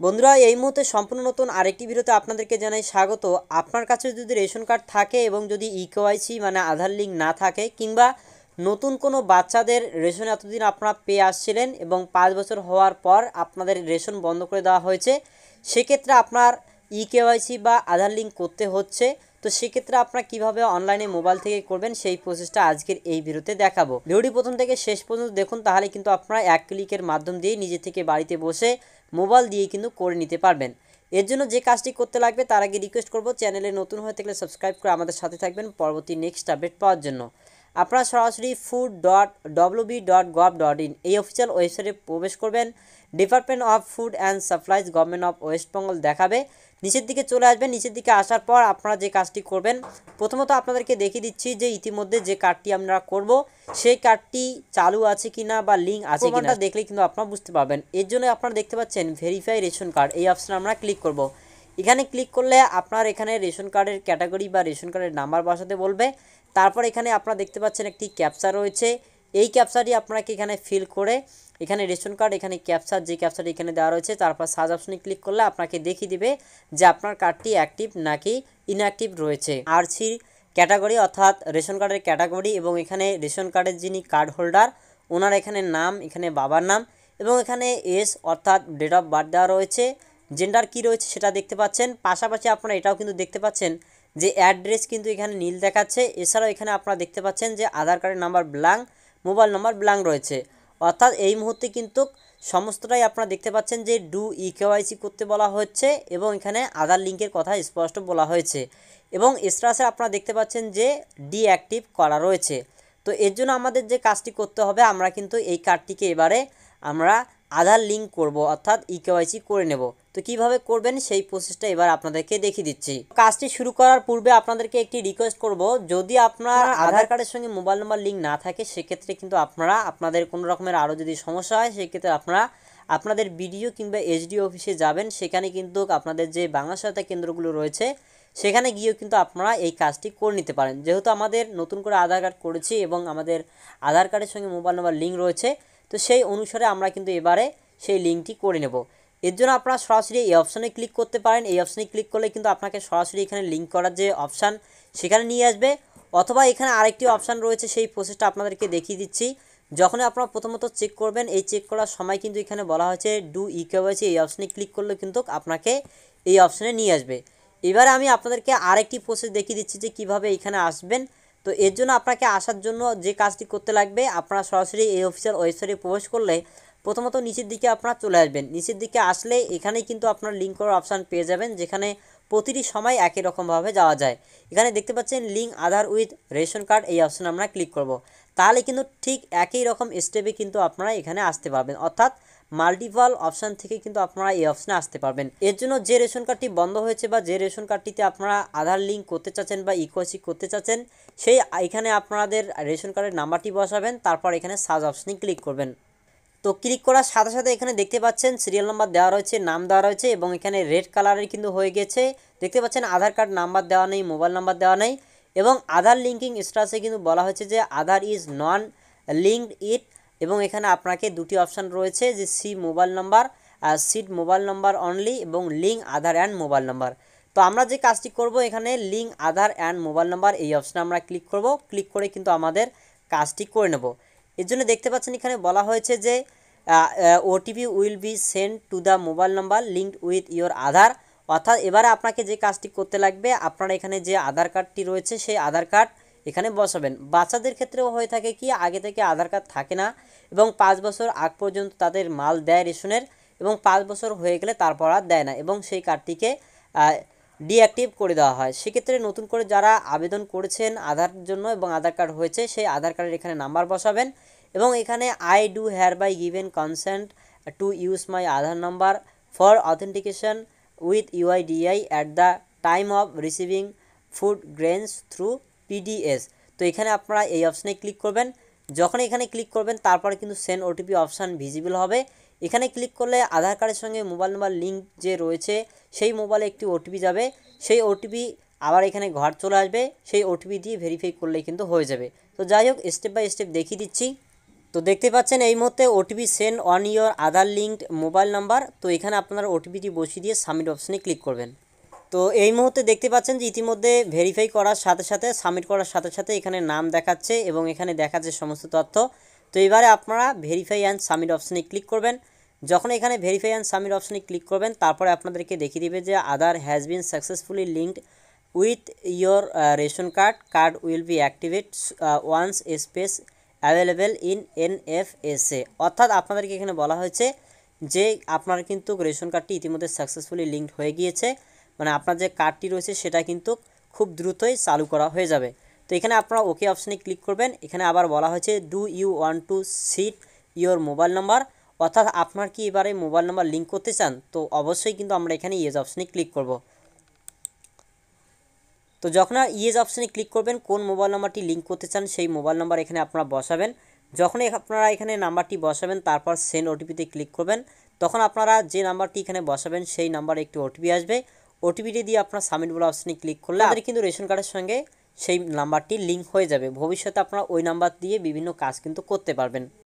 বন্ধুরা এই মুহূর্তে সম্পূর্ণ নতুন আরেকটি ভিডিওতে আপনাদেরকে জানাই স্বাগত। আপনার কাছে যদি রেশন কার্ড থাকে এবং যদি ইকেওয়াইসি মানে আধার লিঙ্ক না থাকে, কিংবা নতুন কোনো বাচ্চাদের রেশন এতদিন আপনারা পেয়ে আসছিলেন এবং 5 বছর হওয়ার পর আপনাদের রেশন বন্ধ করে দেওয়া হয়েছে, সেক্ষেত্রে আপনার ইকেওয়াইসি বা আধার লিঙ্ক করতে হচ্ছে। তো সেক্ষেত্রে আপনারা কীভাবে অনলাইনে মোবাইল থেকে করবেন সেই প্রসেসটা আজকের এই ভিডিওতে দেখাবো। ভিডিওটি প্রথম থেকে শেষ পর্যন্ত দেখুন, তাহলে কিন্তু আপনারা এক ক্লিকের মাধ্যম দিয়ে নিজে থেকে বাড়িতে বসে মোবাইল দিয়ে কিন্তু করে নিতে পারবেন। এর জন্য যে কাজটি করতে লাগবে তার আগে রিকোয়েস্ট করব, চ্যানেলে নতুন হয়ে থাকলে সাবস্ক্রাইব করে আমাদের সাথে থাকবেন পরবর্তী নেক্সট আপডেট পাওয়ার জন্য। আপনারা সরাসরি food.wb.gov.in এই অফিসিয়াল ওয়েবসাইটে প্রবেশ করবেন। Department of food and supplies, government of West Bengal দেখাবে। নিচের দিকে চলে আসবেন। নিচের দিকে আসার পর আপনারা যে কাজটি করবেন, প্রথমত আপনাদেরকে দেখিয়ে দিচ্ছি যে ইতিমধ্যে যে কার্ডটি আমরা করব সেই কার্ডটি চালু আছে কিনা বা লিঙ্ক আছে কিনা দেখলে কিন্তু আপনারা বুঝতে পারবেন। এর জন্য আপনারা দেখতে পাচ্ছেন ভেরিফাই রেশন কার্ড, এই অপশানে আমরা ক্লিক করব। এখানে ক্লিক করলে আপনার এখানে রেশন কার্ডের ক্যাটাগরি বা রেশন কার্ডের নাম্বার বসাতে বলবে। তারপর এখানে আপনারা দেখতে পাচ্ছেন একটি ক্যাপচা রয়েছে, এই ক্যাপচাটি আপনাকে এখানে ফিল করে এখানে রেশন কার্ড, এখানে ক্যাপচার যে ক্যাপচাটি এখানে দেওয়া রয়েছে, তারপর সার্চ অপশনে ক্লিক করলে আপনাকে দেখিয়ে দিবে যে আপনার কার্ডটি অ্যাক্টিভ নাকি ইনঅ্যাক্টিভ রয়েছে। আরসি ক্যাটাগরি অর্থাৎ রেশন কার্ডের ক্যাটাগরি, এবং এখানে রেশন কার্ডের যিনি কার্ড হোল্ডার ওনার এখানে নাম, এখানে বাবার নাম, এবং এখানে এস অর্থাৎ ডেট অফ বার্থ দেওয়া রয়েছে। জেন্ডার কি রয়েছে সেটা দেখতে পাচ্ছেন। পাশাপাশি আপনারা এটাও কিন্তু দেখতে পাচ্ছেন যে অ্যাড্রেস কিন্তু এখানে নীল দেখাচ্ছে। এছাড়াও এখানে আপনারা দেখতে পাচ্ছেন যে আধার কার্ডের number blank, mobile number blank রয়েছে। অর্থাৎ এই মুহূর্তে কিন্তু সমস্তটাই আপনারা দেখতে পাচ্ছেন যে ডু ইকেওয়াইসি করতে বলা হচ্ছে এবং এখানে আধার লিঙ্কের কথা স্পষ্ট বলা হয়েছে, এবং স্ট্যাটাসে আপনারা দেখতে পাচ্ছেন যে ডিঅ্যাক্টিভ করা রয়েছে। তো এর জন্য আমাদের যে কাজটি করতে হবে, আমরা কিন্তু এই কার্ডটিকে এবারে আমরা আধার লিঙ্ক করব, অর্থাৎ ইকেওয়াইসি করে নেব। তো কিভাবে করবেন সেই প্রসেসটা এবার আপনাদেরকে দেখিয়ে দিচ্ছি। কাজটি শুরু করার পূর্বে আপনাদেরকে একটি রিকোয়েস্ট করব, যদি আপনার আধার কার্ডের সঙ্গে মোবাইল নাম্বার লিঙ্ক না থাকে সেক্ষেত্রে কিন্তু আপনারা আপনাদের কোনো রকমের আরও যদি সমস্যা হয় সেক্ষেত্রে আপনারা আপনাদের বিডিও কিংবা এসডিও অফিসে যাবেন। সেখানে কিন্তু আপনাদের যে বাংলা সহায়তা কেন্দ্রগুলো রয়েছে সেখানে গিয়েও কিন্তু আপনারা এই কাজটি করে নিতে পারেন। যেহেতু আমাদের নতুন করে আধার কার্ড করেছি এবং আমাদের আধার কার্ডের সঙ্গে মোবাইল নাম্বার লিঙ্ক রয়েছে, তো সেই অনুসারে আমরা কিন্তু এবারে সেই লিঙ্কটি করে নেব। এর জন্য আপনারা সরাসরি এই অপশানে ক্লিক করতে পারেন। এই অপশানে ক্লিক করলে কিন্তু আপনাকে সরাসরি এখানে লিঙ্ক করার যে অপশান সেখানে নিয়ে আসবে, অথবা এখানে আরেকটি অপশান রয়েছে, সেই প্রসেসটা আপনাদেরকে দেখিয়ে দিচ্ছি। যখনই আপনারা প্রথমত চেক করবেন, এই চেক করার সময় কিন্তু এখানে বলা হয়েছে ডু ইকেওয়াইসি, এই অপশানে ক্লিক করলে কিন্তু আপনাকে এই অপশানে নিয়ে আসবে। এবারে আমি আপনাদেরকে আরেকটি প্রসেস দেখিয়ে দিচ্ছি যে কিভাবে এখানে আসবেন। তো এর জন্য আপনাকে আসার জন্য যে কাজটি করতে লাগবে, আপনারা সরাসরি এই অফিসিয়াল ওয়েবসাইটে প্রবেশ করলে প্রথমত নিচের দিকে আপনারা চলে আসবেন। নিচের দিকে আসলে এখানেই কিন্তু আপনার লিঙ্ক করার অপশান পেয়ে যাবেন, যেখানে প্রতিটি সময় একই রকমভাবে যাওয়া যায়। এখানে দেখতে পাচ্ছেন link Aadhaar with ration card, এই অপশানে আমরা ক্লিক করব। তাহলে কিন্তু ঠিক একই রকম স্টেপে কিন্তু আপনারা এখানে আসতে পারবেন, অর্থাৎ মাল্টিপল অপশান থেকে কিন্তু আপনারা এই অপশানে আসতে পারবেন। এর জন্য যে রেশন কার্ডটি বন্ধ হয়েছে বা যে রেশন কার্ডটিতে আপনারা আধার লিঙ্ক করতে চাচ্ছেন বা ইকেওয়াইসি করতে চাচ্ছেন, সেই এখানে আপনাদের রেশন কার্ডের নাম্বারটি বসাবেন, তারপর এখানে সার্চ অপশানে ক্লিক করবেন। তো ক্লিক করার সাথে সাথে এখানে দেখতে পাচ্ছেন সিরিয়াল নাম্বার দেওয়া রয়েছে, নাম দেওয়া রয়েছে, এবং এখানে রেড কালারের কিন্তু হয়ে গেছে। দেখতে পাচ্ছেন আধার কার্ড নাম্বার দেওয়া নেই, মোবাইল নাম্বার দেওয়া নেই, এবং আধার লিঙ্কিং স্ট্যাটাসে কিন্তু বলা হয়েছে যে আধার ইজ নন লিঙ্কড ইট, এবং এখানে আপনাকে দুটি অপশান রয়েছে যে সি মোবাইল নাম্বার আর সিট মোবাইল নাম্বার অনলি, এবং link Aadhaar and mobile number. তো আমরা যে কাজটি করব, এখানে link Aadhaar and mobile number এই অপশানে আমরা ক্লিক করব। ক্লিক করে কিন্তু আমাদের কাজটি করে নেব। এর জন্য দেখতে পাচ্ছেন এখানে বলা হয়েছে যে OTP will be send to the mobile number linked with your Aadhaar. অর্থাৎ এবারে আপনাকে যে কাজটি করতে লাগবে, আপনারা এখানে যে আধার কার্ডটি রয়েছে সেই আধার কার্ড এখানে বসাবেন। বাচ্চাদের ক্ষেত্রেও হয়ে থাকে কি, আগে থেকে আধার কার্ড থাকে না এবং 5 বছর আগ পর্যন্ত তাদের মাল দেয় রেশনের, এবং 5 বছর হয়ে গেলে তারপর আর দেয় না, এবং সেই কার্ডটিকে ডিঅ্যাক্টিভ করে দেওয়া হয়। সেক্ষেত্রে নতুন করে যারা আবেদন করেছেন আধার জন্য এবং আধার কার্ড হয়েছে, সেই আধার কার্ডের এখানে নাম্বার বসাবেন, এবং এখানে I do hereby given consent to use my Aadhaar number for authentication with UIDAI at the time of receiving food grains through PDS. তো এখানে আপনারা এই অপশানে ক্লিক করবেন। যখন এখানে ক্লিক করবেন তারপরে কিন্তু সেন্ড ওটিপি অপশান ভিজিবল হবে। এখানে ক্লিক করলে আধার কার্ডের সঙ্গে মোবাইল নাম্বার লিঙ্ক যে রয়েছে সেই মোবাইলে একটি ওটিপি যাবে, সেই ওটিপি আবার এখানে ঘর চলে আসবে, সেই ওটিপি দিয়ে ভেরিফাই করলেই কিন্তু হয়ে যাবে। তো যাই হোক, স্টেপ বাই স্টেপ দেখিয়ে দিচ্ছি। তো দেখতে পাচ্ছেন এই মুহূর্তে OTP send on your Aadhaar linked mobile number. তো এখানে আপনারা ওটিপিটি বসিয়ে দিয়ে সাবমিট অপশানে ক্লিক করবেন। তো এই মুহূর্তে দেখতে পাচ্ছেন যে ইতিমধ্যে ভেরিফাই করার সাথে সাথে সাবমিট করার সাথে সাথে এখানে নাম দেখাচ্ছে এবং এখানে দেখাচ্ছে সমস্ত তথ্য। তো এবারে আপনারা ভেরিফাই অ্যান্ড সাবমিট অপশানে ক্লিক করবেন। যখন এখানে ভেরিফাই অ্যান্ড সাবমিট অপশানে ক্লিক করবেন তারপরে আপনাদেরকে দেখিয়ে দেবে যে Aadhaar has been successfully linked with your ration card will be activate once space available in NFSA. অর্থাৎ আপনাদেরকে এখানে বলা হয়েছে যে আপনার কিন্তু রেশন কার্ডটি ইতিমধ্যে সাকসেসফুলি লিঙ্কড হয়ে গিয়েছে, মানে আপনার যে কার্ডটি রয়েছে সেটা কিন্তু খুব দ্রুতই চালু করা হয়ে যাবে। তো এখানে আপনারা ওকে অপশানে ক্লিক করবেন। এখানে আবার বলা হয়েছে do you want to set your mobile number, অর্থাৎ আপনার কি এবারে মোবাইল নাম্বার লিঙ্ক করতে চান। তো অবশ্যই কিন্তু আমরা এখানে ইয়েস অপশানে ক্লিক করব। তো যখন ইয়েস অপশানে ক্লিক করবেন কোন মোবাইল নাম্বারটি লিঙ্ক করতে চান সেই মোবাইল নাম্বার এখানে আপনারা বসাবেন। যখনই আপনারা এখানে নাম্বারটি বসাবেন তারপর সেন্ড ওটিপিতে ক্লিক করবেন, তখন আপনারা যে নাম্বারটি এখানে বসাবেন সেই নাম্বারে একটি ওটিপি আসবে। ওটিপিটি দিয়ে আপনার সাবমিট বলে অপশানে ক্লিক করলে আপনাদের কিন্তু রেশন কার্ডের সঙ্গে সেই নাম্বারটি লিঙ্ক হয়ে যাবে। ভবিষ্যতে আপনারা ওই নাম্বার দিয়ে বিভিন্ন কাজ কিন্তু করতে পারবেন।